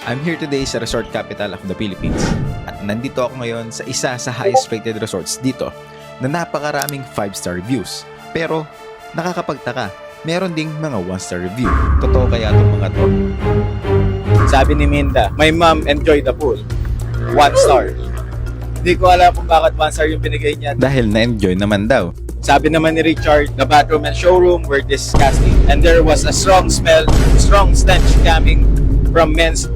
I'm here today sa resort capital of the Philippines at nandito ako ngayon sa isa sa highest rated resorts dito na napakaraming 5-star reviews. Pero nakakapagtaka, meron ding mga 1-star review. Totoo kaya itong mga to? Sabi ni Minda, my mom enjoyed the pool. 1 star. Hindi ko alam kung bakit 1 star yung binigay niya. Dahil na-enjoy naman daw. Sabi naman ni Richard, the bathroom and showroom were disgusting. And there was a strong smell, strong stench coming from men's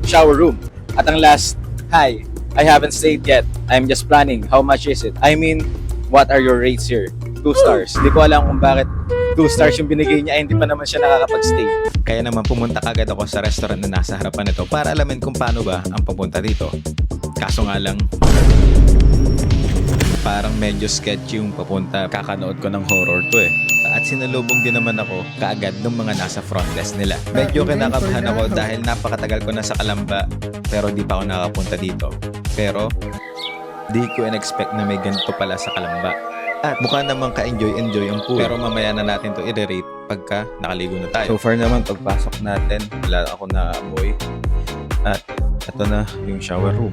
shower room. At ang last, hi, I haven't stayed yet. I'm just planning. How much is it? I mean, what are your rates here? 2 stars. Hindi ko alam kung bakit 2 stars yung binigay niya, hindi pa naman siya nakakapag-stay. Kaya naman pumunta kagad ako sa restaurant na nasa harapan nito para alamin kung paano ba ang papunta dito. Kaso nga lang, parang medyo sketchy yung papunta. Kakanood ko ng horror to eh. At sinalubong din naman ako kaagad ng mga nasa front desk nila. Medyo kinakabahan ako dahil napakatagal ko na sa Calamba pero di pa ako nakapunta dito. Pero di ko in-expect na may ganito pala sa Calamba. At mukha namang ka-enjoy ang pool. Pero mamaya na natin to i-rate pagka nakaligo na tayo. So far naman pagpasok natin, wala ako na amoy. At ito na yung shower room.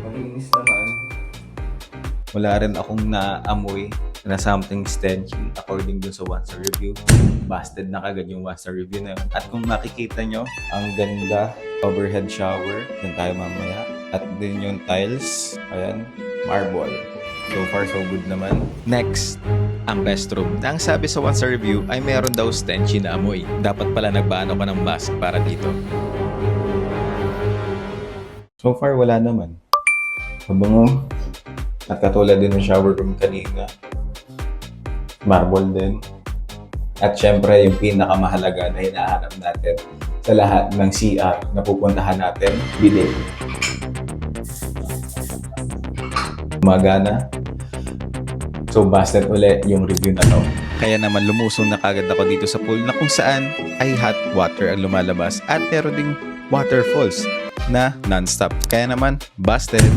Malinis naman. Wala rin akong naamoy na something stenchy according dun sa 1-star review. Busted na kagad yung 1-star review na yun. At kung makikita nyo, ang ganda, overhead shower. Yan tayo mamaya. At din yung tiles, ayan, marble. So far so good naman. Next, ang restroom. Ang sabi sa 1-star review ay meron daw stenchy na amoy. Dapat pala nagbaano ka ng mask para dito. So far wala naman. Mabango. At katulad din ng shower room kanina. Marble din. At syempre yung pinakamahalaga na hinahanap natin sa lahat ng CR na pupuntahan natin, bidet. Magana. So busted ulit yung review na to. Kaya naman lumusong na kagad ako dito sa pool na kung saan ay hot water ang lumalabas at meron ding waterfalls na non-stop. Kaya naman busted.